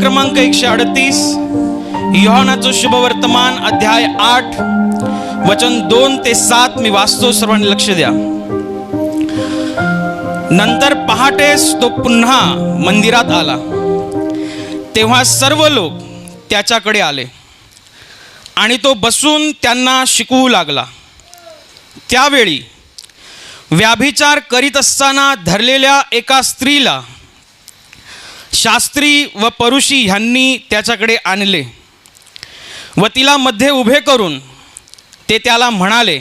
क्रमांक 138, योहानाचं शुभवर्तमान अध्याय 8 वचन 2 ते 7 मी वाचतो, सर्वांनी लक्ष द्या. नंतर पहाटेस तो पुन्हा मंदिरात आला. तेव्हा सर्व लोक त्याच्याकडे आले आणि तो बसून त्यांना शिकवू लागला. त्यावेळी व्याभिचार करीत असताना धरलेल्या एका स्त्रीला शास्त्री व परुषी ह्यांनी त्याच्याकडे आणले व तिला मध्ये उभे करून ते त्याला म्हणाले,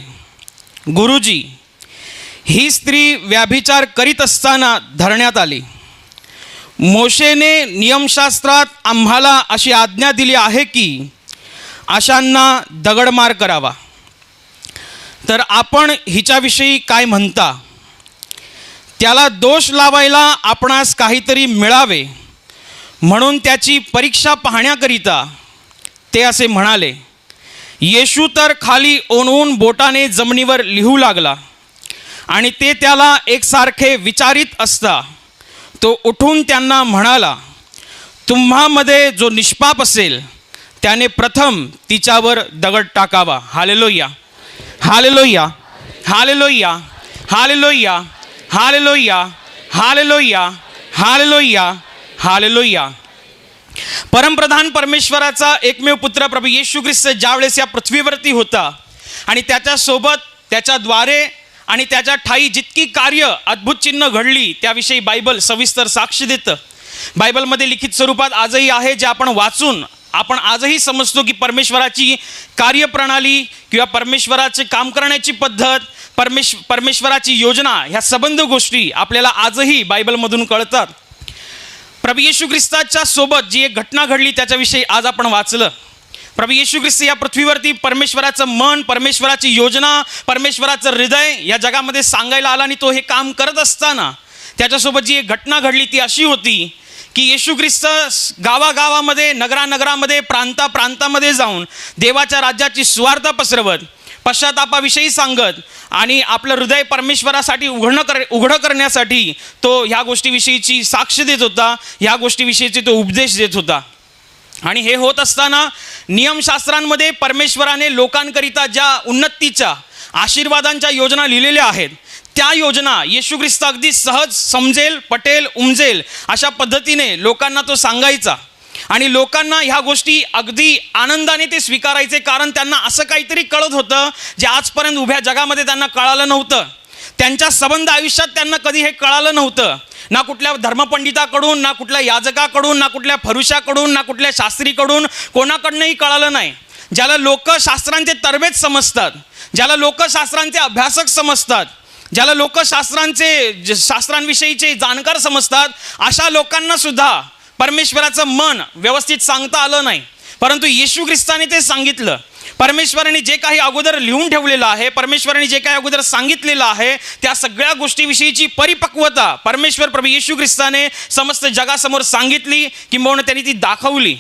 गुरुजी, ही स्त्री व्याभिचार करीत असताना धरण्यात आली. मोशेने नियमशास्त्रात आम्हाला अशी आज्ञा दिली आहे की अशांना दगडमार करावा. तर आपण हिच्याविषयी काय म्हणता? त्याला दोष लावायला आपणास काहीतरी मिळावे म्हणून त्याची परीक्षा पाहण्याकरिता ते असे म्हणाले. येशू तर खाली ओनवून बोटाने जमिनीवर लिहू लागला आणि ते त्याला एकसारखे विचारित असता तो उठून त्यांना म्हणाला, तुम्हामध्ये जो निष्पाप असेल त्याने प्रथम तिच्यावर दगड टाकावा. Hallelujah, hallelujah, hallelujah, hallelujah, hallelujah, hallelujah, hallelujah, hallelujah. परमप्रधान परमेश्वराचा एकमेव पुत्र प्रभू येशू ख्रिस्त ज्यावेळेस या पृथ्वीवरती होता आणि त्याच्यासोबत त्याच्याद्वारे आणि त्याच्या ठाई जितकी कार्य अद्भुत चिन्ह घडली त्याविषयी बायबल सविस्तर साक्ष देतं. बायबलमध्ये लिखित स्वरूपात आजही आहे, जे आपण वाचून आपण आजही समजतो की परमेश्वराची कार्यप्रणाली किंवा परमेश्वराचे काम करण्याची पद्धत, परमेश्वराची योजना, ह्या संबंध गोष्टी आपल्याला आजही बायबलमधून कळतात. प्रभू येशू ख्रिस्ताच्या सोबत जी एक घटना घडली त्याच्याविषयी आज आपण वाचलं. प्रभू येशू ख्रिस्त या पृथ्वीवरती परमेश्वराचं मन, परमेश्वराची योजना, परमेश्वराचं हृदय या जगामध्ये सांगायला आला आणि तो हे काम करत असताना त्याच्यासोबत जी एक घटना घडली ती अशी होती की येशू ख्रिस्त गावागावामध्ये, नगरानगरामध्ये, प्रांतामध्ये जाऊन देवाच्या राज्याची सुवार्ता पसरवत, पश्चातापाविषयी सांगत आणि आपलं हृदय परमेश्वरासाठी उघडं करण्यासाठी तो ह्या गोष्टीविषयीची साक्ष देत होता, ह्या गोष्टीविषयीची तो उपदेश देत होता. आणि हे होत असताना नियमशास्त्रांमध्ये परमेश्वराने लोकांकरिता ज्या उन्नतीच्या, आशीर्वादांच्या योजना लिहिलेल्या आहेत त्या योजना येशू ख्रिस्त अगदी सहज समजेल, पटेल, उमजेल अशा पद्धतीने लोकांना तो सांगायचा आणि लोकांना ह्या गोष्टी अगदी आनंदाने ते स्वीकारायचे, कारण त्यांना असं काहीतरी कळत होतं जे आजपर्यंत उभ्या जगामध्ये त्यांना कळालं नव्हतं. त्यांच्या संबंध आयुष्यात त्यांना कधी हे कळालं नव्हतं. ना कुठल्या धर्मपंडिताकडून, ना कुठल्या याजकाकडून, ना कुठल्या फरुशाकडून, ना कुठल्या शास्त्रीकडून, कोणाकडनंही कळालं नाही. ज्याला लोक शास्त्रांचे तरवेज समजतात, ज्याला लोक शास्त्रांचे अभ्यासक समजतात, ज्याला लोक शास्त्रांविषयीचे जाणकार समजतात, अशा लोकांना सुद्धा परमेश्वराचं मन व्यवस्थित सांगता आलं नाही. परंतु येशू ख्रिस्ताने ते सांगितलं. परमेश्वराने जे काही अगोदर लिहून ठेवलेलं आहे, परमेश्वराने जे काही अगोदर सांगितलेलं आहे त्या सगळ्या गोष्टीविषयीची परिपक्वता परमेश्वर प्रभू येशू ख्रिस्ताने समस्त जगासमोर सांगितली, किंबहुना त्यांनी ती दाखवली.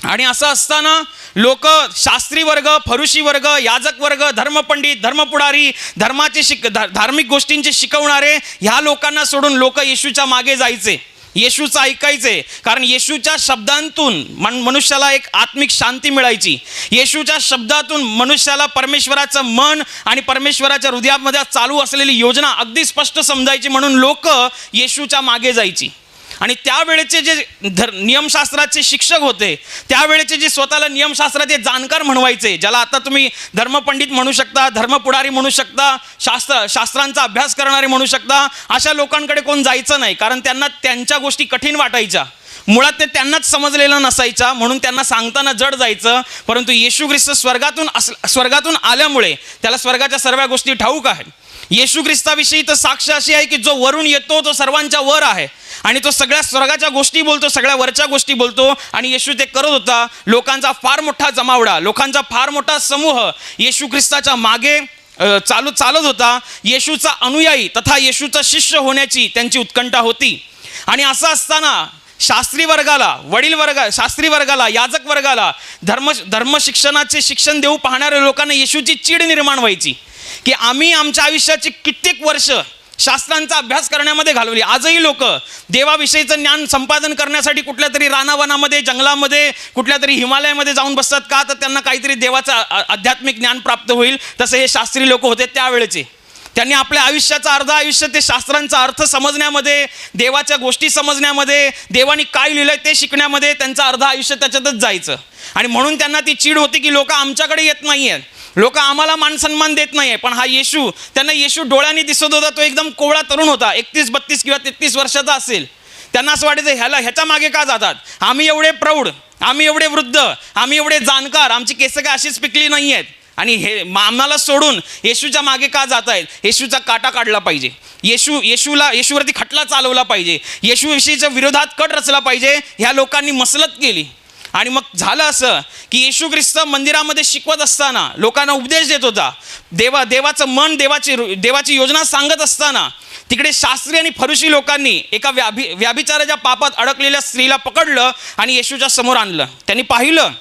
आणि असं असताना लोक, शास्त्री वर्ग, फरुशी वर्ग, याजक वर्ग, धर्मपंडित, धर्मपुढारी, धार्मिक गोष्टींचे शिकवणारे, ह्या लोकांना सोडून लोक येशूच्या मागे जायचे, येशूचं ऐकायचे. कारण येशूच्या शब्दांतून मनुष्याला एक आत्मिक शांती मिळायची. येशूच्या शब्दातून मनुष्याला परमेश्वराचं मन आणि परमेश्वराच्या हृदयामध्ये चालू असलेली योजना अगदी स्पष्ट समजायची, म्हणून लोक येशूच्या मागे जायची. आणि त्यावेळेचे जे नियमशास्त्राचे शिक्षक होते, त्यावेळेचे जे स्वतःला नियमशास्त्राचे जाणकार म्हणवायचे, ज्याला आता तुम्ही धर्मपंडित म्हणू शकता, धर्मपुढारी म्हणू शकता, शास्त्रांचा अभ्यास करणारे म्हणू शकता, अशा लोकांकडे कोण जायचं नाही. कारण त्यांना त्यांच्या गोष्टी कठीण वाटायच्या, मुळात ते त्यांनाच समजलेलं नसायचा, म्हणून त्यांना सांगताना जड जायचं. परंतु येशू ख्रिस्त स्वर्गातून आल्यामुळे त्याला स्वर्गाच्या सर्व गोष्टी ठाऊक आहेत. येशू ख्रिस्ताविषयी तर साक्ष अशी आहे की जो वरून येतो तो सर्वांच्या वर आहे आणि तो सगळ्या स्वर्गाच्या गोष्टी बोलतो, सगळ्या वरच्या गोष्टी बोलतो. आणि येशू ते करत होता. लोकांचा फार मोठा जमावडा, लोकांचा फार मोठा समूह येशू ख्रिस्ताच्या मागे चालत होता. येशूचा अनुयायी तथा येशूचा शिष्य होण्याची त्यांची उत्कंठा होती. आणि असं असताना शास्त्री वर्गाला, याजक वर्गाला, धर्म शिक्षणाचे शिक्षण देऊ पाहणाऱ्या लोकांना येशूची चीड निर्माण व्हायची की आम्ही आमच्या आयुष्याची कित्येक वर्ष शास्त्रांचा अभ्यास करण्यामध्ये घालवली. आजही लोक देवाविषयीचं ज्ञान संपादन करण्यासाठी कुठल्या तरी रानावनामध्ये, जंगलामध्ये, कुठल्या तरी हिमालयामध्ये जाऊन बसतात. का? तर त्यांना काहीतरी देवाचं आध्यात्मिक ज्ञान प्राप्त होईल. तसे हे शास्त्री लोक होते त्यावेळेचे. त्यांनी आपल्या आयुष्याचं अर्ध आयुष्य ते शास्त्रांचा अर्थ समजण्यामध्ये, देवाच्या गोष्टी समजण्यामध्ये, देवानी काय लिहिलंय ते शिकण्यामध्ये त्यांचं अर्ध आयुष्य त्याच्यातच जायचं. आणि म्हणून त्यांना ती चीड होती की लोक आमच्याकडे येत नाही आहेत, लोक आम्हाला मान सन्मान देत नाही आहे. पण हा येशू, त्यांना येशू डोळ्यांनी दिसत होता. तो एकदम कोवळा तरुण होता, 31, 32 किंवा 33 वर्षाचा असेल. त्यांना असं वाटायचं ह्याच्या मागे का जातात? आम्ही एवढे प्रौढ, आम्ही एवढे वृद्ध, आम्ही एवढे जाणकार, आमची केस काय अशीच पिकली नाही आहेत, आणि हे आम्हाला सोडून येशूच्या मागे का जात आहेत? येशूचा काटा काढला पाहिजे, येशूवरती खटला चालवला पाहिजे, येशूविषयीच्या विरोधात कट रचला पाहिजे. ह्या लोकांनी मसलत केली. आणि मग झालं असं की येशू ख्रिस्त मंदिरामध्ये शिकवत असताना, लोकांना उपदेश देत होता, देवाचं मन, देवाची योजना सांगत असताना तिकडे शास्त्री आणि फरीसी लोकांनी एका व्याभिचाराच्या पापात अडकलेल्या स्त्रीला पकडलं आणि येशूच्या समोर आणलं. त्यांनी पाहिलं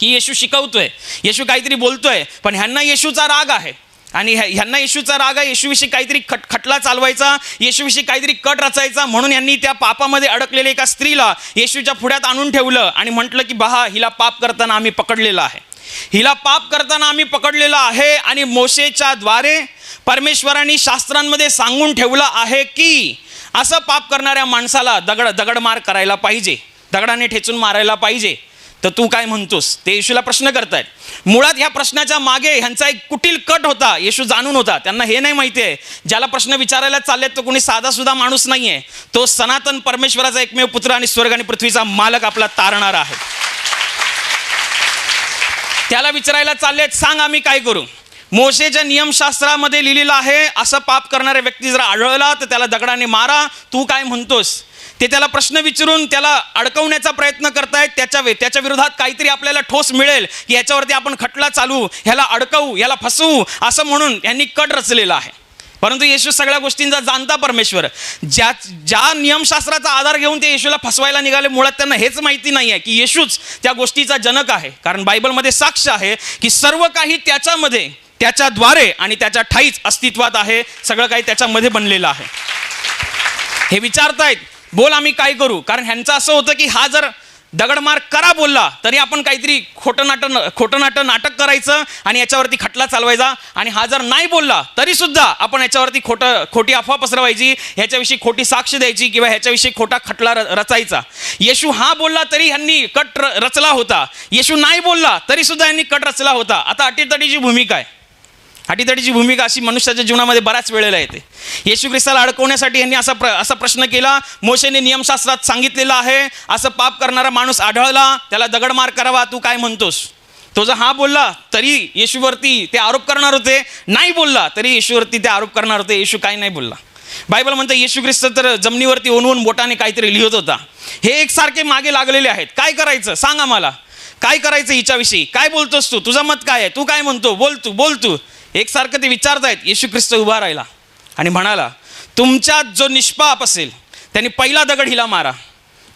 की येशू शिकवतोय, येशू काहीतरी बोलतोय, पण ह्यांना येशूचा राग आहे. आणि ह्यांना येशूचा राग आहे, येशूविषयी काहीतरी खटला चालवायचा, येशूविषयी काहीतरी कट रचायचा. म्हणून यांनी त्या पापामध्ये अडकलेल्या एका स्त्रीला येशूच्या पुढ्यात आणून ठेवलं आणि म्हटलं की पहा, हिला पाप करताना आम्ही पकडलेलं आहे, हिला पाप करताना आम्ही पकडलेलं आहे. आणि मोशेच्या द्वारे परमेश्वरांनी शास्त्रांमध्ये सांगून ठेवलं आहे की असं पाप करणाऱ्या माणसाला दगडमार करायला पाहिजे, दगडाने ठेचून मारायला पाहिजे. तर तू काय म्हणतोस? ते येशूला प्रश्न करतायत. मुळात ह्या प्रश्नाच्या मागे ह्यांचा एक कुटील कट होता. येशू जाणून होता, त्यांना हे नाही माहिती आहे ज्याला प्रश्न विचारायला चाललेत तो कोणी साधा सुद्धा माणूस नाही आहे, तो सनातन परमेश्वराचा एकमेव पुत्र आणि स्वर्ग आणि पृथ्वीचा मालक आपला तारणारा आहे. त्याला विचारायला चाललेत, सांग आम्ही काय करू? मोशेच्या नियमशास्त्रामध्ये लिहिलेलं आहे असं पाप करणाऱ्या व्यक्ती जर आढळला तर त्याला दगडाने मारा. तू काय म्हणतोस? ते त्याला प्रश्न विचारून त्याला अडकवण्याचा प्रयत्न करतायत. त्याच्या विरोधात काहीतरी आपल्याला ठोस मिळेल की ह्याच्यावरती आपण खटला चालू, ह्याला अडकवू, ह्याला फसवू, असं म्हणून यांनी कट रचलेला आहे. परंतु येशू सगळ्या गोष्टींचा जाणता परमेश्वर, ज्या नियमशास्त्राचा आधार घेऊन ते येशूला फसवायला निघाले, मुळात त्यांना हेच माहिती नाही आहे की येशूच त्या गोष्टीचा जनक आहे. कारण बायबलमध्ये साक्ष आहे की सर्व काही त्याच्यामध्ये, त्याच्याद्वारे आणि त्याच्या ठाईच अस्तित्वात आहे. सगळं काही त्याच्यामध्ये बनलेलं आहे. हे विचारतायत, बोल आम्ही काय करू? कारण ह्यांचं असं होतं की हा जर दगडमार करा बोलला तरी आपण काहीतरी खोटं नाटक करायचं आणि याच्यावरती खटला चालवायचा. आणि हा जर नाही बोलला तरी सुद्धा आपण याच्यावरती खोटी अफवा पसरवायची, ह्याच्याविषयी खोटी साक्ष द्यायची किंवा ह्याच्याविषयी खोटा खटला रचायचा. येशू हा बोलला तरी ह्यांनी कट रचला होता, येशू नाही बोलला तरी सुद्धा यांनी कट रचला होता. आता अटीतटीची भूमिका आहे. अटीतटीची भूमिका अशी मनुष्याच्या जीवनामध्ये बऱ्याच वेळेला येते. येशू ख्रिस्ताला अडकवण्यासाठी यांनी असा प्रश्न केला. मोशेने नियमशास्त्रात सांगितलेलं आहे असं पाप करणारा माणूस आढळला त्याला दगडमार करावा, तू काय म्हणतोस? तो जर हा बोलला तरी येशूवरती ते आरोप करणार होते, नाही बोलला तरी येशूवरती ते आरोप करणार होते. येशू काय नाही बोलला. बायबल म्हणतं येशू ख्रिस्त तर जमिनीवरती ओनवून बोटाने काहीतरी लिहित होता. हे एकसारखे मागे लागलेले आहेत. काय करायचं सांग आम्हाला, काय करायचं हिच्याविषयी, काय बोलतोस तू, तुझं मत काय आहे, तू काय म्हणतो, बोल तू. एकसारखं ते विचारतायत. येशू ख्रिस्त उभा राहिला आणि म्हणाला, तुमच्यात जो निष्पाप असेल त्यांनी पहिला दगड हिला मारा.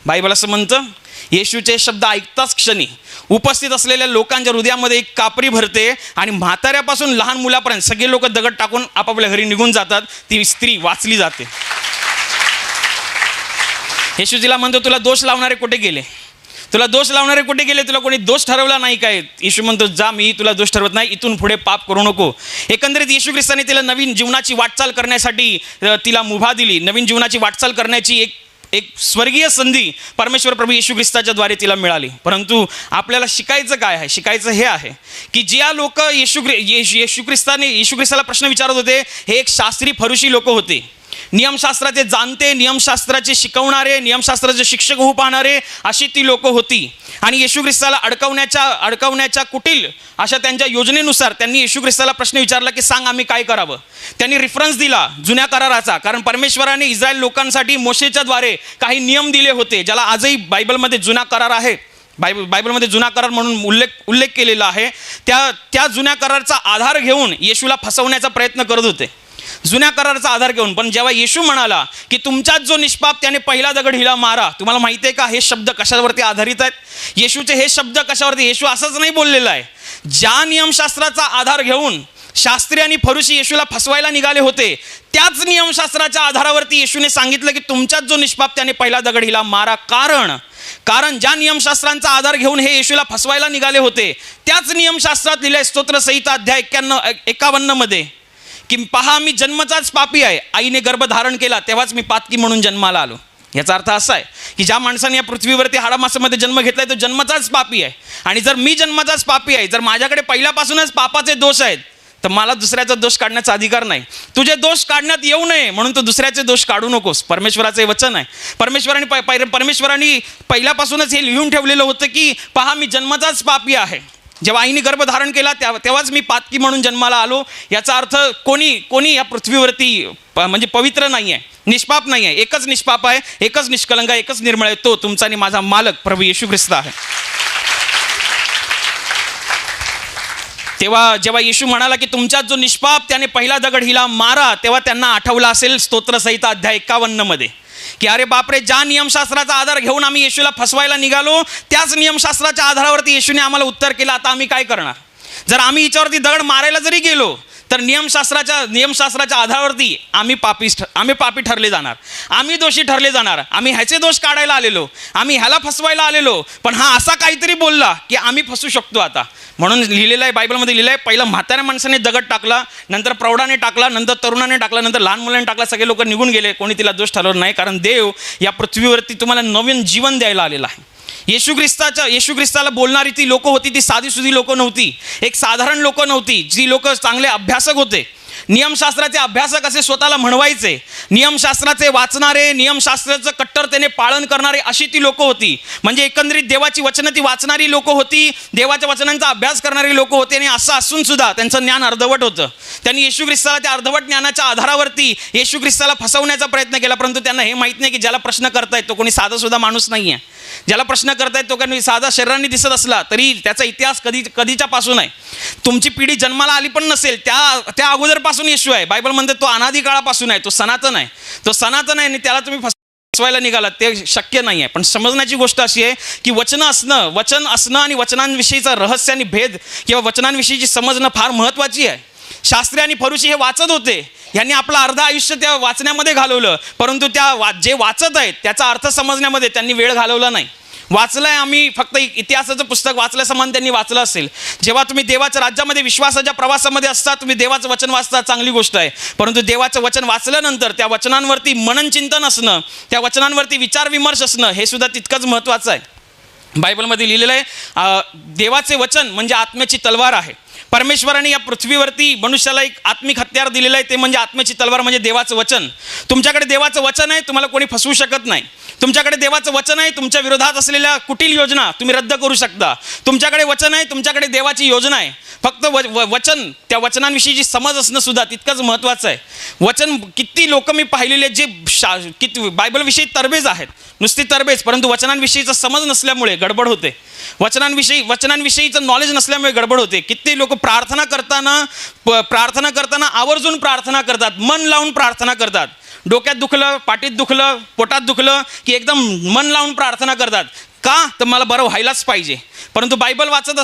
बायबल असं म्हणतं, येशूचे शब्द ऐकताच क्षणी उपस्थित असलेल्या लोकांच्या हृदयामध्ये एक कापरी भरते आणि म्हाताऱ्यापासून लहान मुलापर्यंत सगळे लोक दगड टाकून आपापल्या घरी निघून जातात. ती स्त्री वाचली जाते. येशू तिला म्हणतो, तुला दोष लावणारे कुठे गेले? तुला दोष लावणारे कुठे गेले? तुला कोणी दोष ठरवला नाही काय? येशू म्हणतो, जा, मी तुला दोष ठरवत नाही, इथून पुढे पाप करू नको. एकंदरीत येशू ख्रिस्ताने तिला नवीन जीवनाची वाटचाल करण्यासाठी तिला मुभा दिली. नवीन जीवनाची वाटचाल करण्याची एक स्वर्गीय संधी परमेश्वर प्रभू येशू ख्रिस्ताच्या द्वारे तिला मिळाली. परंतु आपल्याला शिकायचं काय आहे? शिकायचं हे आहे की ज्या लोक येशू ख्रिस्ताला प्रश्न विचारत होते, हे एक शास्त्री फरीसी लोक होते. नियमशास्त्राचे जाणते, नियमशास्त्राचे शिकवणारे, नियमशास्त्राचे शिक्षक होऊ पाहणारे अशी ती लोक होती. आणि येशू ख्रिस्ताला अडकवण्याच्या कुटील अशा त्यांच्या योजनेनुसार त्यांनी येशू ख्रिस्ताला प्रश्न विचारला की सांग आम्ही काय करावं. त्यांनी रेफरन्स दिला जुन्या कराराचा. कारण परमेश्वराने इस्रायल लोकांसाठी मोशेच्या द्वारे काही नियम दिले होते, ज्याला आजही बायबलमध्ये जुना करार आहे. बायबलमध्ये जुना करार म्हणून उल्लेख केलेला आहे. त्या जुन्या कराराचा आधार घेऊन येशूला फसवण्याचा प्रयत्न करत होते, जुन्या कराराचा आधार घेऊन. पण जेव्हा येशू म्हणाला की तुमच्यात जो निष्पाप त्याने पहिला दगड हिला मारा, तुम्हाला माहिती आहे का हे शब्द कशावरती आधारित आहेत? येशूचे हे शब्द कशावरती? येशू असंच नाही बोललेला आहे. ज्या नियमशास्त्राचा आधार घेऊन शास्त्री आणि फरुशी येशूला फसवायला निघाले होते, त्याच नियमशास्त्राच्या आधारावरती येशूने सांगितलं की तुमच्यात जो निष्पाप त्याने पहिला दगड हिला मारा. कारण ज्या नियमशास्त्रांचा आधार घेऊन हे येशूला फसवायला निघाले होते, त्याच नियमशास्त्रात लिहिलंय स्तोत्रसंहिता अध्याय 51 मध्ये की पहा, मी जन्मचाच पापी आहे, आईने गर्भ धारण केला तेव्हाच मी पातकी म्हणून जन्माला आलो. याचा अर्थ असा आहे की ज्या माणसाने या पृथ्वीवरती हाडामासामध्ये जन्म घेतलाय तो जन्मचाच पापी आहे. आणि जर मी जन्मचाच पापी आहे, जर माझ्याकडे पहिल्यापासूनच पापाचे दोष आहेत, तर मला दुसऱ्याचा दोष काढण्याचा अधिकार नाही. तुझे दोष काढण्यात येऊ नये म्हणून तू दुसऱ्याचे दोष काढू नकोस. परमेश्वराचे वचन आहे. परमेश्वराने पहिल्यापासूनच हे लिहून ठेवलेलं होतं की पहा, मी जन्मचाच पापी आहे. जेव्हा आईने गर्भ धारण केला तेव्हाच मी पातकी म्हणून जन्माला आलो. याचा अर्थ कोणी या पृथ्वीवरती म्हणजे पवित्र नाही आहे, निष्पाप नाही आहे. एकच निष्पाप आहे, एकच निष्कलंक आहे, एकच निर्मळ आहे, तो तुमचा आणि माझा मालक प्रभू येशू ख्रिस्त आहे. तेव्हा जेव्हा येशू म्हणाला की तुमच्यात जो निष्पाप त्याने पहिला दगड हिला मारा, तेव्हा त्यांना आठवलं असेल स्तोत्रसंहिता अध्याय 51 मध्ये की अरे बापरे, ज्या नियमशास्त्राचा आधार घेऊन आम्ही येशूला फसवायला निघालो, त्याच नियमशास्त्राच्या आधारावरती येशूने आम्हाला उत्तर केलं. आता आम्ही काय करणार? जर आम्ही हिच्यावरती दगड मारायला जरी गेलो तर नियमशास्त्राच्या आधारावरती आम्ही पापी ठरले जाणार, आम्ही दोषी ठरले जाणार. आम्ही ह्याचे दोष काढायला आलेलो, आम्ही ह्याला फसवायला आलेलो, पण हा असा काहीतरी बोलला की आम्ही फसू शकतो आता. म्हणून लिहिलेलं आहे, बायबलमध्ये लिहिलं आहे, पहिलं म्हाताऱ्या माणसाने दगड टाकला, नंतर प्रौढाने टाकला, नंतर तरुणाने टाकला, नंतर लहान मुलांनी टाकला. सगळे लोक निघून गेले, कोणी तिला दोष ठरवलं नाही. कारण देव या पृथ्वीवरती तुम्हाला नवीन जीवन द्यायला आलेलं आहे. येशू ख्रिस्ताला बोलणारी ती लोकं होती, ती साधीसुधी लोकं नव्हती, एक साधारण लोकं नव्हती. जी लोक चांगले अभ्यासक होते, नियमशास्त्राचे अभ्यासक असे स्वतःला म्हणवायचे, नियमशास्त्राचे वाचणारे, नियमशास्त्राचं कट्टरतेने पालन करणारे, अशी ती लोकं होती. म्हणजे एकंदरीत देवाची वचनं ती वाचणारी लोकं होती, देवाच्या वचनांचा अभ्यास करणारी लोकं होती. आणि असं असून सुद्धा त्यांचं ज्ञान अर्धवट होतं. त्यांनी येशू ख्रिस्ताला त्या अर्धवट ज्ञानाच्या आधारावरती येशू ख्रिस्ताला फसवण्याचा प्रयत्न केला. परंतु त्यांना हे माहीत नाही की ज्याला प्रश्न करतायत तो कोणी साधा सुद्धा माणूस नाही आहे. ज्याला प्रश्न करतायत तो कोणी साधा शरीराने दिसत असला तरी त्याचा इतिहास कधीच्या पासून आहे. तुमची पिढी जन्माला आली पण नसेल त्या अगोदरपासून येशू आहे. बायबल म्हणते तो अनादी काळापासून आहे, तो सनातन आहे आणि त्याला तुम्ही फसवायला निघालात, ते शक्य नाही आहे. पण समजण्याची गोष्ट अशी आहे की वचन असणं आणि वचनांविषयीचा रहस्य आणि भेद किंवा वचनांविषयीची समजणं फार महत्त्वाची आहे. शास्त्री आणि फरुशी हे वाचत होते, यांनी आपलं अर्ध आयुष्य त्या वाचण्यामध्ये घालवलं, परंतु जे वाचत आहेत त्याचा अर्थ समजण्यामध्ये त्यांनी वेळ घालवला नाही. वाचलंय आम्ही फक्त इतिहासाचं पुस्तक वाचल्या समान त्यांनी वाचलं असेल. जेव्हा तुम्ही देवाच्या राज्यामध्ये विश्वासाच्या प्रवासामध्ये असता, तुम्ही देवाचं वचन वाचता, चांगली गोष्ट आहे. परंतु देवाचं वचन वाचल्यानंतर त्या वचनांवरती मनन चिंतन असणं, त्या वचनांवरती विचार विमर्श असणं हे सुद्धा तितकंच महत्त्वाचं आहे. बायबलमध्ये लिहिलेलं आहे, देवाचे वचन म्हणजे आत्म्याची तलवार आहे. परमेश्वराने या पृथ्वीवरती मनुष्याला एक आत्मिक हत्यार दिलेलं आहे, ते म्हणजे आत्म्याची तलवार म्हणजे देवाचं वचन. तुमच्याकडे देवाचं वचन आहे, तुम्हाला कोणी फसवू शकत नाही. तुमच्याकडे देवाचं वचन आहे, तुमच्या विरोधात असलेल्या कुटील योजना तुम्ही रद्द करू शकता. तुमच्याकडे वचन आहे, तुमच्याकडे देवाची योजना आहे. फक्त वचन, त्या वचनांविषयीची समज असणं सुद्धा तितकंच महत्त्वाचं आहे. वचन किती लोक मी पाहिलेले जे किती बायबलविषयी तरबेज आहेत, नुसती तरबेज, परंतु वचनांविषयीचा समज नसल्यामुळे गडबड होते. वचनांविषयीचं नॉलेज नसल्यामुळे गडबड होते. किती लोक प्रार्थना करताना आवर्जून प्रार्थना करतात, मन लावून प्रार्थना करतात. डोक्यात दुखलं, पाठीत दुखलं, पोटात दुखलं की एकदम मन लावून प्रार्थना करतात. का? तर मला बरं व्हायलाच पाहिजे. परंतु बायबल वाचत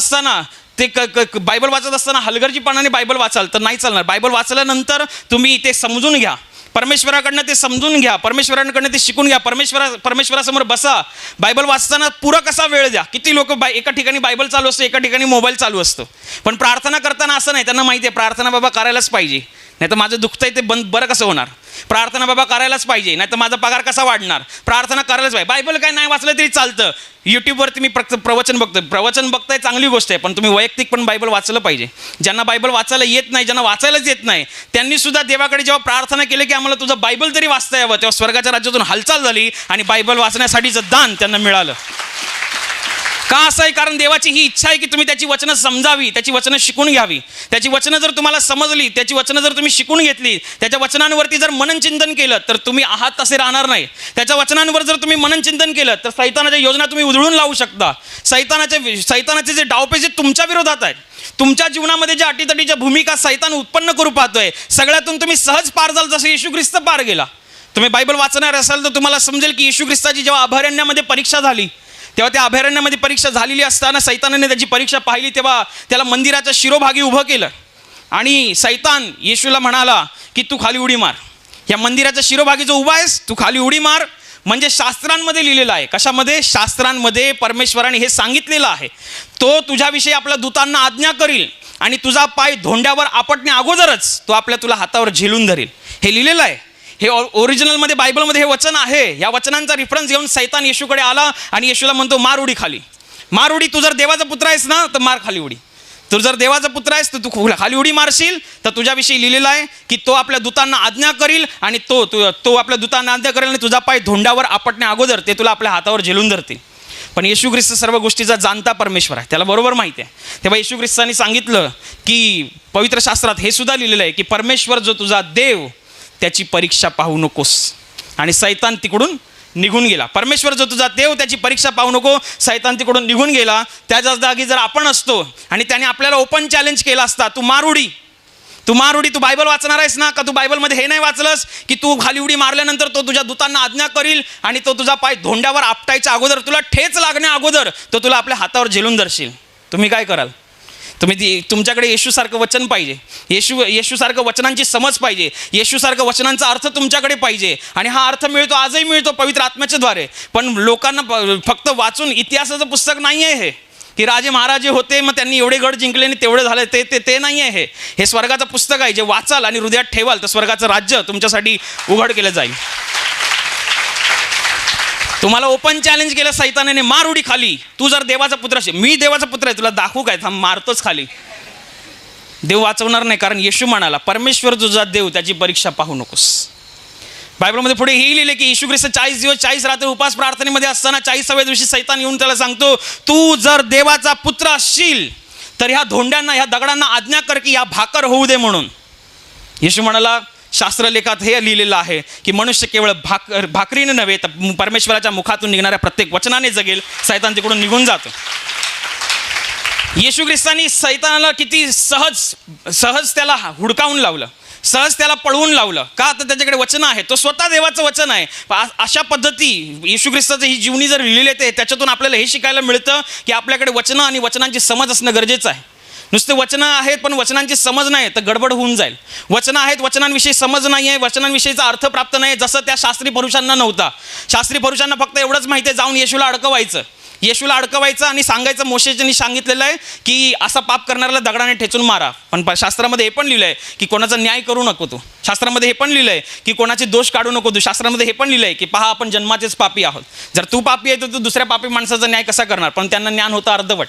असताना हलगर्जीपणाने बायबल वाचाल तर नाही चालणार. बायबल वाचल्यानंतर तुम्ही ते समजून घ्या, परमेश्वराकडनं ते समजून घ्या, परमेश्वराकडनं ते शिकून घ्या, परमेश्वरासमोर बसा. बायबल वाचताना पुरा कसा वेळ द्या. किती लोक एका ठिकाणी बायबल चालू असतं, एका ठिकाणी मोबाईल चालू असतो. पण प्रार्थना करताना असं नाही, त्यांना माहिती आहे प्रार्थना बाबा करायलाच पाहिजे, नाही तर माझं दुखतंय ते बरं कसं होणार. प्रार्थना बाबा करायलाच पाहिजे, नाही तर माझा पगार कसा वाढणार. प्रार्थना करायलाच पाहिजे. बायबल काय नाही वाचलं तरी चालतं. यूट्यूबवरती मी प्रवचन बघताय, चांगली गोष्ट आहे, पण तुम्ही वैयक्तिक पण बायबल वाचलं पाहिजे. ज्यांना बायबल वाचायला येत नाही, ज्यांना वाचायलाच येत नाही, त्यांनी सुद्धा देवाकडे जेव्हा प्रार्थना केली की आम्हाला तुझं बायबल तरी वाचता यावं, तेव्हा स्वर्गाच्या राज्यातून हालचाल झाली आणि बायबल वाचण्यासाठीचं दान त्यांना मिळालं. का असं आहे? कारण देवाची ही इच्छा आहे की तुम्ही त्याची वचनं समजावी, त्याची वचनं शिकून घ्यावी. त्याची वचनं जर तुम्हाला समजली, त्याची वचनं जर तुम्ही शिकून घेतली, त्याच्या वचनांवरती जर मनन चिंतन केलं तर तुम्ही आहात तसे राहणार नाही. त्याच्या वचनांवर जर तुम्ही मनन चिंतन केलं तर सैतानाच्या योजना तुम्ही उधळून लावू शकता. सैतानाचे जे डावपेच तुमच्या विरोधात आहेत, तुमच्या जीवनामध्ये ज्या अटीतटीच्या भूमिका सैतान उत्पन्न करू पाहतोय, सगळ्यातून तुम्ही सहज पार जाल जसं येशू ख्रिस्त पार गेला. तुम्ही बायबल वाचणार असाल तर तुम्हाला समजेल की येशू ख्रिस्ताची जेव्हा अभयारण्यामध्ये परीक्षा झाली, तेव्हा त्या अभयारण्यामध्ये परीक्षा झालेली असताना सैतानाने त्याची परीक्षा पाहिली, तेव्हा त्याला मंदिराच्या शिरोभागी उभं केलं आणि सैतान येशूला म्हणाला की तू खाली उडी मार, या मंदिराच्या शिरोभागी जो उभा आहेस तू खाली उडी मार. म्हणजे शास्त्रांमध्ये लिहिलेलं आहे. कशामध्ये? शास्त्रांमध्ये परमेश्वराने हे सांगितलेलं आहे. तो तुझ्याविषयी आपल्या दूतांना आज्ञा करील आणि तुझा पाय धोंड्यावर आपटण्या अगोदरच तो तुला हातावर झेलून धरेल. हे लिहिलेलं आहे. हे ओरिजिनलमध्ये बायबलमध्ये हे वचन आहे. या वचनांचा रेफरन्स घेऊन सैतान येशूकडे आला आणि येशूला म्हणतो मार उडी खाली, मार उडी. तू जर देवाचा पुत्र आहेस ना तर मार खाली उडी. तू जर देवाचा पुत्र आहेस तर तू खाली उडी मारशील. तर तुझ्याविषयी लिहिलेलं आहे की तो आपल्या दूतांना आज्ञा करील आणि तो आपल्या दूतांना आज्ञा करेल आणि तुझा पाय धोंड्यावर आपटण्या अगोदर ते तुला आपल्या हातावर झेलून धरतील. पण येशू ख्रिस्त सर्व गोष्टीचा जाणता परमेश्वर आहे, त्याला बरोबर माहिती आहे. तेव्हा येशू ख्रिस्तांनी सांगितलं की पवित्र शास्त्रात हे सुद्धा लिहिलेलं आहे की परमेश्वर जो तुझा देव त्याची परीक्षा पाहू नकोस. आणि सैतान तिकडून निघून गेला. परमेश्वर जो तुझा देव त्याची परीक्षा पाहू नको, सैतान तिकडून निघून गेला. त्याच्या जागी जर आपण असतो आणि त्याने आपल्याला ओपन चॅलेंज केला असता, तू मार उडी, तू बायबल वाचणार आहेस ना, का तू बायबलमध्ये हे नाही वाचलंस की तू खाली उडी मारल्यानंतर तो तुझ्या दूतांना आज्ञा करील आणि तो तुझा पाय धोंड्यावर आपटायच्या अगोदर, तुला ठेच लागण्या अगोदर तो तुला आपल्या हातावर झेलून धरशील. तुम्ही काय कराल? तुमच्याकडे येशूसारखं वचन पाहिजे, येशूसारखं वचनांची समज पाहिजे, येशूसारखं वचनांचा अर्थ तुमच्याकडे पाहिजे. आणि हा अर्थ मिळतो, आजही मिळतो पवित्र आत्म्याच्या द्वारे. पण लोकांना फक्त वाचून इतिहासाचं पुस्तक नाही आहे हे की राजे महाराजे होते मग त्यांनी एवढे गड जिंकले आणि तेवढे झाले, ते नाही आहे. हे स्वर्गाचं पुस्तक आहे. जे वाचाल आणि हृदयात ठेवाल तर स्वर्गाचं राज्य तुमच्यासाठी उघड केलं जाईल. तुम्हाला ओपन चॅलेंज केलं सैतानाने, मार उडी खाली. तू जर देवाचा पुत्र असेल, मी देवाचा पुत्र आहे, तुला दाखवू काय, थांब मारतोच खाली. देव वाचवणार नाही, कारण येशू म्हणाला परमेश्वर तुझा देव त्याची परीक्षा पाहू नकोस. बायबलमध्ये पुढे हे लिहिले की येशू ख्रिस्त 40 दिवस 40 रात्री उपास प्रार्थनेमध्ये असताना 40व्या दिवशी सैतान येऊन त्याला सांगतो, तू जर देवाचा पुत्र असशील तर ह्या धोंड्यांना, ह्या दगडांना आज्ञा कर की या भाकर होऊ दे म्हणून. येशू म्हणाला, शास्त्रलेखात हे लिहिलेलं आहे की मनुष्य केवळ भाकरीने नव्हे तर परमेश्वराच्या मुखातून निघणाऱ्या प्रत्येक वचनाने जगेल. सैतान तिकडून निघून जातो. येशू ख्रिस्तांनी सैतानाला किती सहज त्याला हुडकावून लावलं, सहज त्याला पळवून लावलं. का? तर त्याच्याकडे वचन आहे, तो स्वतः देवाचं वचन आहे. अशा पद्धती येशू ख्रिस्ताचं ही जीवनी जर लिहिलेली आहे त्याच्यातून आपल्याला हे शिकायला मिळतं की आपल्याकडे वचनं आणि वचनांची समज असणं गरजेचं आहे. नुसते वचनं आहेत पण वचनांची समज नाही तर गडबड होऊन जाईल. वचनं आहेत, वचनांविषयी समज नाही आहे, वचनांविषयीचा अर्थ प्राप्त नाही, जसं त्या शास्त्री पुरुषांना नव्हता. शास्त्री पुरुषांना फक्त एवढंच माहिती आहे, जाऊन येशूला अडकवायचं आणि सांगायचं, मोशेने सांगितलेलं आहे की असा पाप करणाऱ्याला दगडाने ठेचून मारा. पण शास्त्रामध्ये हे पण लिहिलं आहे की कोणाचा न्याय करू नको तू. शास्त्रामध्ये हे पण लिहिलं आहे की कोणाचे दोष काढू नको तू. शास्त्रामध्ये हे पण लिहिलं आहे की पहा, आपण जन्माचेच पापी आहोत. जर तू पापी आहे तर तू दुसऱ्या पापी माणसाचा न्याय कसा करणार? पण त्यांना ज्ञान होतं अर्धवट.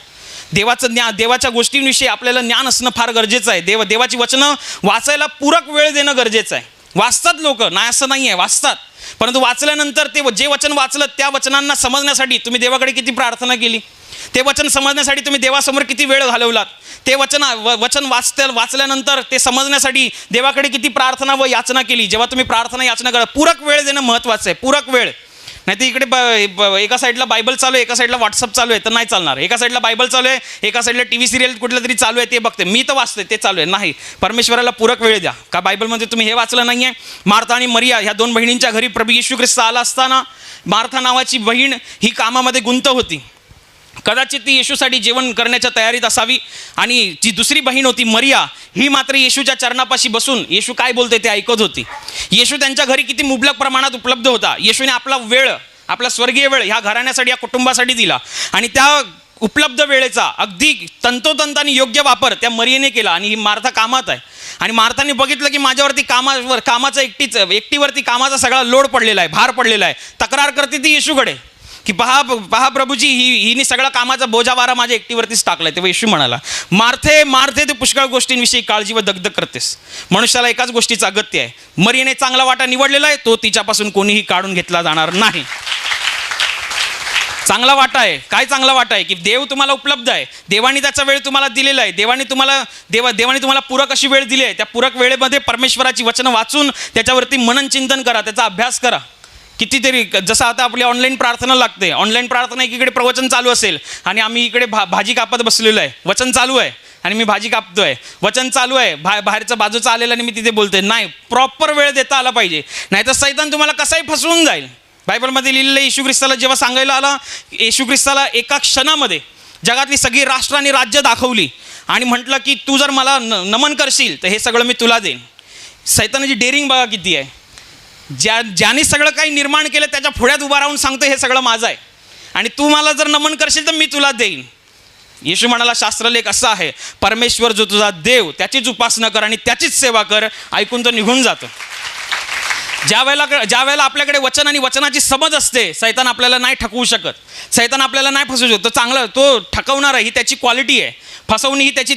देवाच्या गोष्टींविषयी आपल्याला ज्ञान असणं फार गरजेचं आहे. देवाची वचनं वाचायला पूरक वेळ देणं गरजेचं आहे. वाचतात लोक, नाही असं नाही आहे, वाचतात. परंतु वाचल्यानंतर ते जे वचन वाचलं त्या वचनांना समजण्यासाठी तुम्ही देवाकडे किती प्रार्थना केली, ते वचन समजण्यासाठी तुम्ही देवासमोर किती वेळ घालवलात, ते वचन वाचल्यानंतर ते समजण्यासाठी देवाकडे किती प्रार्थना व याचना केली. जेव्हा तुम्ही प्रार्थना याचना करा, पूरक वेळ देणं महत्त्वाचं आहे. पूरक वेळ. नाही तर इकडे एका साईडला बायबल चालू आहे, एका साईडला व्हॉट्सअप चालू आहे तर नाही चालणार. एका साईडला बायबल चालू आहे, एका साईडला TV सिरियल कुठलं तरी चालू आहे ते बघते, मी तर वाचते ते चालू आहे. नाही, परमेश्वराला पूरक वेळ द्या. का बायबलमध्ये तुम्ही हे वाचलं नाही आहे? मार्था आणि मरिया ह्या 2 बहिणींच्या घरी प्रभू येशू ख्रिस्त आला असताना मार्था नावाची बहीण ही कामामध्ये गुंत होती. कदाचित ती येशूसाठी जेवण करण्याच्या तयारीत असावी. आणि जी दुसरी बहीण होती मरिया, ही मात्र येशूच्या चरणापाशी बसून येशू काय बोलते ते ऐकत होती. येशू त्यांच्या घरी किती मुबलक प्रमाणात उपलब्ध होता. येशूने आपला वेळ, आपला स्वर्गीय वेळ ह्या घराण्यासाठी, या कुटुंबासाठी दिला. आणि त्या उपलब्ध वेळेचा अगदी तंतोतंत आणि योग्य वापर त्या मरियेने केला. आणि ही मार्था कामात आहे आणि मार्थाने बघितलं की माझ्यावरती कामाचा एकटीवरती कामाचा सगळा लोड पडलेला आहे, भार पडलेला आहे. तक्रार करते ती येशूकडे की पहा प्रभूजी, हिने सगळा कामाचा बोजावारा माझ्या एकटीवरतीच टाकलाय. तेव्हा येशू म्हणाला, मार्थे तू पुष्कळ गोष्टींविषयी काळजी व दगदग करतेस, मनुष्याला एकाच गोष्टीचं अगत्य आहे. मरियेने चांगला वाटा निवडलेला आहे, तो तिच्यापासून कोणीही काढून घेतला जाणार नाही. चांगला वाटा आहे. काय चांगला वाटा आहे? की देव तुम्हाला उपलब्ध आहे, देवाने त्याचा वेळ तुम्हाला दिलेला आहे, देवाने तुम्हाला पूरक अशी वेळ दिली आहे. त्या पूरक वेळेमध्ये परमेश्वराची वचनं वाचून त्याच्यावरती मनन चिंतन करा, त्याचा अभ्यास करा. कितीतरी, जसं आता आपली ऑनलाईन प्रार्थना लागते, ऑनलाईन प्रार्थना एकीकडे प्रवचन चालू असेल आणि आम्ही इकडे भाजी कापत बसलेलो आहे, वचन चालू आहे आणि मी भाजी कापतोय, वचन चालू आहे, बाहेरचा बाजूचा आलेला आणि मी तिथे बोलतोय. नाही, प्रॉपर वेळ देता आला पाहिजे, नाहीतर सैतान तुम्हाला कसाही फसवून जाईल. बायबलमध्ये लिहिलेलं येशू ख्रिस्ताला जेव्हा सांगायला आला, येशू ख्रिस्ताला एका क्षणामध्ये जगातली सगळी राष्ट्र आणि राज्य दाखवली आणि म्हटलं की तू जर मला नमन करशील तर हे सगळं मी तुला देईन. सैतानाची डेअरिंग बघा किती आहे. ज्याने सगळं काही निर्माण केलं त्याच्या पुढ्यात उभा राहून सांगतो हे सगळं माझं आहे आणि तू मला जर नमन करशील तर मी तुला देईन. येशू म्हणाला, शास्त्रलेख असा आहे, परमेश्वर जो तुझा देव त्याचीच उपासना कर आणि त्याचीच सेवा कर. ऐकून तो निघून जातो. ज्या वेळेला आपल्याकडे वचन आणि वचनाची समज असते, सैतान आपल्याला नाही ठकवू शकत, सैतान आपल्याला नाही फसवू शकत. तो चांगला, तो ठकवणारा ही त्याची क्वालिटी आहे, फसवणी ही त्याची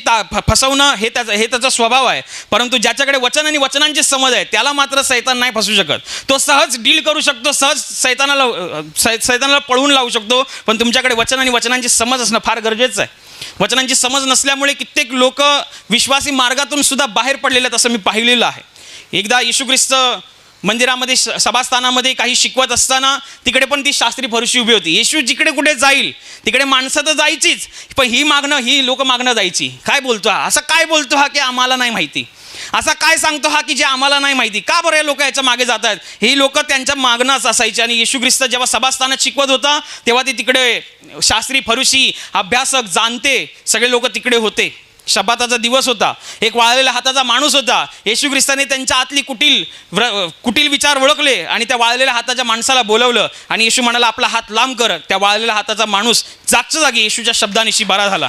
फसवणं हे त्याचा स्वभाव आहे. परंतु ज्याच्याकडे वचन आणि वचनांची समज आहे त्याला मात्र सैतान नाही फसवू शकत. तो सहज डील करू शकतो, सहज सैतानाला पळवून लावू शकतो. पण तुमच्याकडे वचन आणि वचनांची समज असणं फार गरजेचं आहे. वचनांची समज नसल्यामुळे कित्येक लोक विश्वासी मार्गातून सुद्धा बाहेर पडलेले आहेत असं मी पाहिलेलं आहे. एकदा येशू ख्रिस्त मंदिरामध्ये सभास्थानामध्ये काही शिकवत असताना तिकडे पण ती शास्त्री फरीसी उभी होती. येशू जिकडे कुठे जाईल तिकडे माणसं तर जायचीच, पण ही लोक मागणं जायची. काय बोलतो हा, असं काय बोलतो हा की आम्हाला नाही माहिती, असा काय सांगतो हा की जे आम्हाला नाही माहिती. का बरं हे लोक याच्या मागे जात आहेत. ही लोक त्यांच्या मागणंच असायची. आणि येशू ख्रिस्त जेव्हा सभास्थानात शिकवत होता तेव्हा ते तिकडे शास्त्री फरीसी अभ्यासक जाणते सगळे लोक तिकडे होते. शब्बाताचा दिवस होता. एक वाळलेल्या हाताचा माणूस होता. येशू ख्रिस्ताने त्यांच्या आतली कुटील विचार ओळखले आणि त्या वाळलेल्या हाताच्या माणसाला बोलवलं आणि येशू म्हणाला, आपला हात लांब कर. त्या वाळलेल्या हाताचा माणूस जागच्या जागी येशूच्या शब्दानिशी बरा झाला.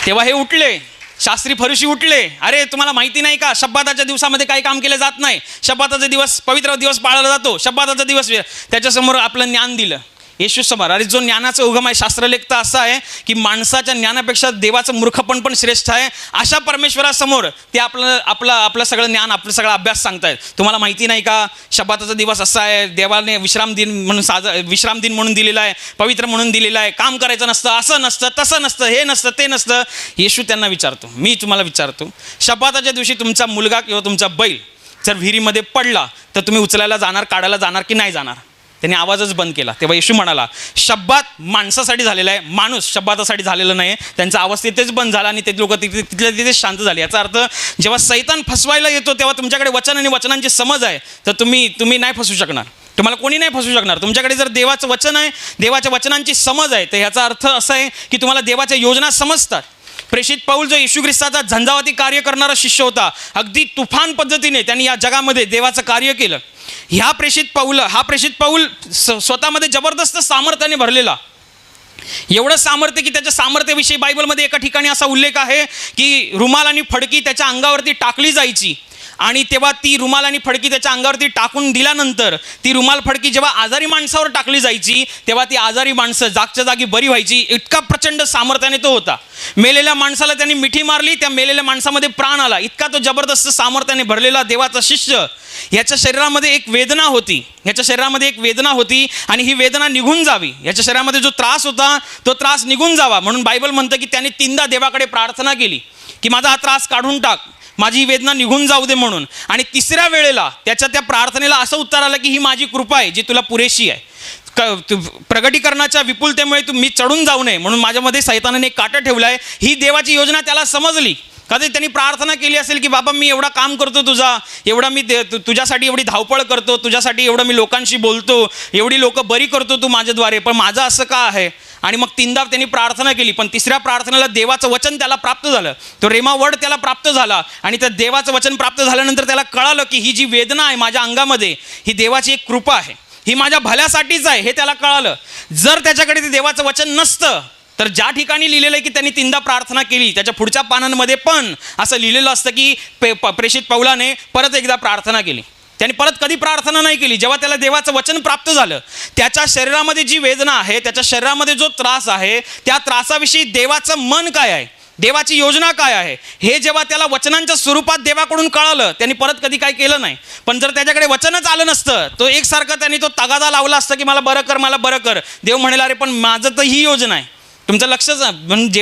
तेव्हा हे उठले, शास्त्री फरीसी उठले. अरे तुम्हाला माहिती नाही का, शब्बाताच्या दिवसामध्ये काही काम केलं जात नाही, शब्बाताचा दिवस पवित्र दिवस पाळला जातो, शब्बाताचा दिवस. त्याच्यासमोर आपलं ज्ञान दिलं येशू समोर. अरे जो ज्ञानाचा उगम आहे, शास्त्रलेख तर असा आहे की माणसाच्या ज्ञानापेक्षा देवाचं मूर्खपण पण श्रेष्ठ आहे. अशा परमेश्वरासमोर ते आपलं सगळं ज्ञान, आपलं सगळा अभ्यास सांगतायत. तुम्हाला माहिती नाही का, शब्बाताचा दिवस असा आहे, देवाने विश्राम दिन म्हणून दिलेला आहे, पवित्र म्हणून दिलेला आहे. काम करायचं नसतं, असं नसतं, तसं नसतं, हे नसतं, ते नसतं. येशू त्यांना विचारतो, मी तुम्हाला विचारतो, शब्बाताच्या दिवशी तुमचा मुलगा किंवा तुमचा बैल जर विहिरीमध्ये पडला तर तुम्ही उचलायला जाणार, काढायला जाणार की नाही जाणार? त्यांनी आवाजच बंद केला. तेव्हा येशू म्हणाला, शब्बात माणसासाठी झालेला आहे, माणूस शब्बातासाठी झालेला नाही. त्यांचा आवाज तिथेच बंद झाला आणि ते लोक तिथेच शांत झाले. याचा अर्थ जेव्हा सैतान फसवायला येतो तेव्हा तुमच्याकडे वचन आणि वचनांची समज आहे तर तुम्ही नाही फसू शकणार. तुम्हाला कोणी नाही फसू शकणार. तुमच्याकडे जर देवाचं वचन आहे, देवाच्या वचनांची समज आहे, तर ह्याचा अर्थ असा आहे की तुम्हाला देवाच्या योजना समजतात. प्रेषित पौल जो येशू ख्रिस्ताचा झंझावाती कार्य करणारा शिष्य होता, अगदी तुफान पद्धतीने त्यांनी या जगामध्ये देवाचं कार्य केलं. हा प्रेषित पौल स्वतःमध्ये जबरदस्त सामर्थ्याने भरलेला, एवढं सामर्थ्य की त्याच्या सामर्थ्याविषयी बायबलमध्ये एका ठिकाणी असा उल्लेख आहे की रुमाल आणि फडकी त्याच्या अंगावरती टाकली जायची आणि तेव्हा ती रुमाल आणि फडकी त्याच्या अंगावरती टाकून दिल्यानंतर ती रुमाल फडकी जेव्हा आजारी माणसावर टाकली जायची तेव्हा ती आजारी माणसं जागच्या जागी बरी व्हायची. इतका प्रचंड सामर्थ्याने तो होता. मेलेल्या माणसाला त्यांनी मिठी मारली, त्या मेलेल्या माणसामध्ये प्राण आला. इतका तो जबरदस्त सामर्थ्याने भरलेला देवाचा शिष्य. याच्या शरीरामध्ये एक वेदना होती आणि ही वेदना निघून जावी, याच्या शरीरामध्ये जो त्रास होता तो त्रास निघून जावा म्हणून बायबल म्हणतं की त्याने 3दा देवाकडे प्रार्थना केली की माझा हा त्रास काढून टाक, माझी ही वेदना निघून जाऊ दे म्हणून. आणि 3ऱ्या वेळेला त्या प्रार्थनेला असं उत्तर आलं की ही माझी कृपा आहे जी तुला पुरेशी आहे. प्रगटीकरणाच्या विपुलतेमुळे मी चढून जाऊ नये म्हणून माझ्यामध्ये सैतानाने एक काटा ठेवला आहे. ही देवाची योजना त्याला समजली. कधी त्यांनी प्रार्थना केली असेल की बाबा मी एवढा काम करतो एवढा मी तुझ्यासाठी एवढी धावपळ करतो, तुझ्यासाठी एवढं मी लोकांशी बोलतो, एवढी लोक बरी करतो तू माझ्याद्वारे, पण माझं असं का आहे? आणि मग 3दा त्यांनी प्रार्थना केली. पण 3ऱ्या प्रार्थनेला देवाचं वचन त्याला प्राप्त झालं. तो रेमा वर्ड त्याला प्राप्त झाला आणि त्या देवाचं वचन प्राप्त झाल्यानंतर त्याला कळालं की ही जी वेदना आहे माझ्या अंगामध्ये ही देवाची एक कृपा आहे, ही माझ्या भल्यासाठीच आहे, हे त्याला कळालं. जर त्याच्याकडे ते देवाचं वचन नसतं तर ज्या ठिकाणी लिहिलेलं आहे की त्यांनी 3दा प्रार्थना केली त्याच्या पुढच्या पानांमध्ये पण असं लिहिलेलं असतं की प्रेषित पौलाने परत एकदा प्रार्थना केली. त्याने परत कधी प्रार्थना नाही केली. जेव्हा त्याला देवाचं वचन प्राप्त झालं, त्याच्या शरीरामध्ये जी वेदना आहे, त्याच्या शरीरामध्ये जो त्रास आहे, त्या त्रासाविषयी देवाचं मन काय आहे, देवाची योजना काय आहे, हे जेव्हा त्याला वचनांच्या स्वरूपात देवाकडून कळालं, त्यांनी परत कधी काय केलं नाही. पण जर त्याच्याकडे वचनच आलं नसतं तो एकसारखं त्यांनी तो तगादा लावला असता की मला बरं कर, मला बरं कर. देव म्हणेल अरे पण माझं तर ही योजना आहे. तुमचं लक्षच म्हणजे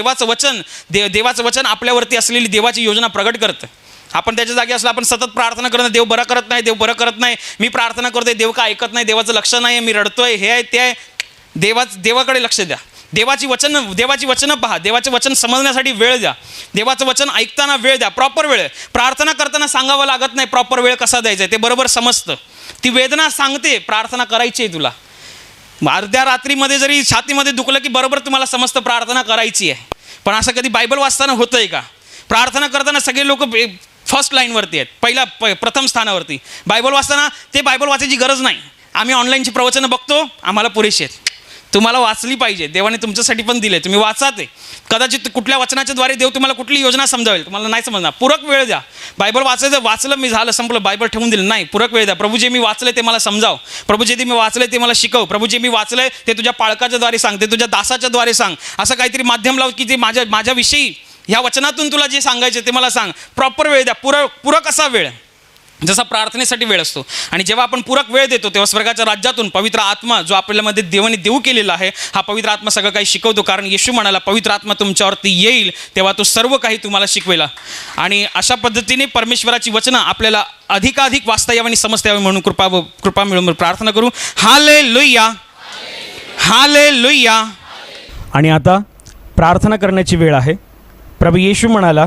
देवाचं वचन आपल्यावरती असलेली देवाची योजना प्रगट करतं. आपण त्याच्या जागी असलं, आपण सतत प्रार्थना करत, देव बरं करत नाही, देव बरं करत नाही, मी प्रार्थना करतोय, देव का ऐकत नाही, देवाचं लक्ष नाही, मी रडतोय, हे आहे ते आहे. देवाकडे लक्ष द्या. देवाची वचनं पहा, देवाचे वचन समजण्यासाठी वेळ द्या, देवाचं वचन ऐकताना वेळ द्या, प्रॉपर वेळ. प्रार्थना करताना सांगावं लागत नाही प्रॉपर वेळ कसा द्यायचा आहे, ते बरोबर समजतं. ती वेदना सांगते प्रार्थना करायची आहे तुला. अर्ध्या रात्रीमध्ये जरी छातीमध्ये दुखलं की बरोबर तुम्हाला समजतं प्रार्थना करायची आहे. पण असं कधी बायबल वाचताना होतं आहे का? प्रार्थना करताना सगळे लोक फर्स्ट लाईनवरती आहेत, प्रथम स्थानावरती. बायबल वाचताना ते बायबल वाचायची गरज नाही. आम्ही ऑनलाईनची प्रवचनं बघतो, आम्हाला पुरेशी आहेत. तुम्हाला वाचली पाहिजे, देवाने तुमच्यासाठी पण दिले, तुम्ही वाचा ते. कदाचित कुठल्या वचनाच्या द्वारे देव तुम्हाला कुठली योजना समजावेल, तुम्हाला नाही समजणार. पूरक वेळ द्या. बायबल वाचलं मी झालं संपलं, बायबल ठेवून दिलं नाही. पूरक वेळ द्या. प्रभू जे मी वाचले ते मला समजाव, प्रभू जे मी वाचले ते मला शिकव, प्रभू जे मी वाचलंय ते तुझ्या पाळकाच्या द्वारे सांग, ते तुझ्या दासाच्या द्वारे सांग. असं काहीतरी माध्यम लाव की ते माझ्याविषयी ह्या वचनातून तुला जे सांगायचे ते मला सांग. प्रॉपर वेळ द्या. पूरक असा वेळ, जसा प्रार्थनेसाठी वेळ असतो. आणि जेव्हा आपण पूरक वेळ देतो तेव्हा स्वर्गाच्या राज्यातून पवित्र आत्मा जो आपल्यामध्ये देवाने देऊ केलेला आहे, हा पवित्र आत्मा सगळं काही शिकवतो. कारण येशू म्हणाला, पवित्र आत्मा तुमच्यावरती येईल तेव्हा तो सर्व काही तुम्हाला शिकवेल. आणि अशा पद्धतीने परमेश्वराची वचनं आपल्याला अधिकाधिक वाचता यावं आणि समजता यावं म्हणून कृपा मिळून प्रार्थना करू. Hallelujah, hallelujah. आणि आता प्रार्थना करण्याची वेळ आहे. प्रभू येशू म्हणाला,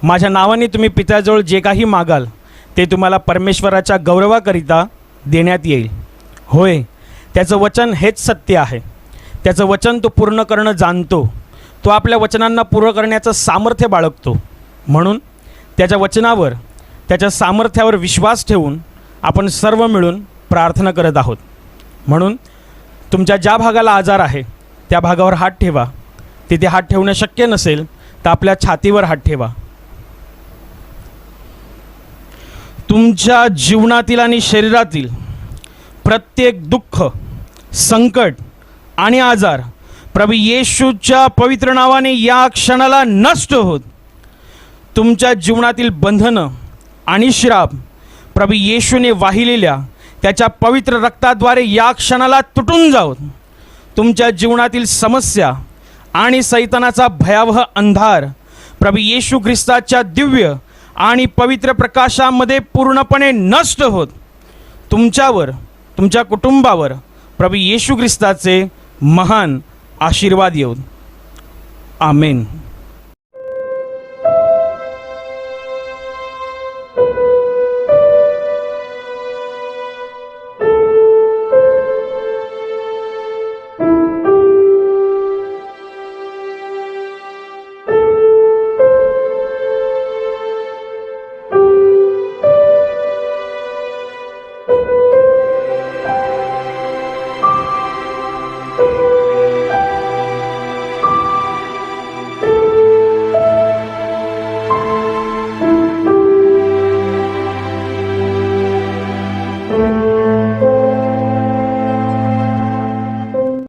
माझ्या नावाने तुम्ही पित्याजवळ जे काही मागाल ते तुम्हाला परमेश्वराच्या गौरवाकरिता देण्यात येईल. होय, त्याचं वचन हेच सत्य आहे. त्याचं वचन तो पूर्ण करणं जाणतो. तो आपल्या वचनांना पूर्ण करण्याचं सामर्थ्य बाळगतो. म्हणून त्याच्या वचनावर, त्याच्या सामर्थ्यावर विश्वास ठेवून आपण सर्व मिळून प्रार्थना करत आहोत. म्हणून तुमच्या ज्या भागाला आजार आहे त्या भागावर हात ठेवा. तिथे हात ठेवणं शक्य नसेल तर आपल्या छातीवर हात ठेवा. तुमच्या जीवनातील आणि शरीरातील प्रत्येक दुःख, संकट आणि आजार प्रभू येशूच्या पवित्र नावाने या क्षणाला नष्ट होत. तुमच्या जीवनातील बंधनं आणि श्राप प्रभू येशूने वाहिलेल्या त्याच्या पवित्र रक्ताद्वारे या क्षणाला तुटून जावत. तुमच्या जीवनातील समस्या आणि सैतानाचा भयावह अंधार प्रभू येशू ख्रिस्ताच्या दिव्य आणि पवित्र प्रकाशामध्ये पूर्णपणे नष्ट होत. तुमच्यावर, तुमच्या कुटुंबावर प्रभू येशू ख्रिस्ताचे महान आशीर्वाद येऊ. आमेन.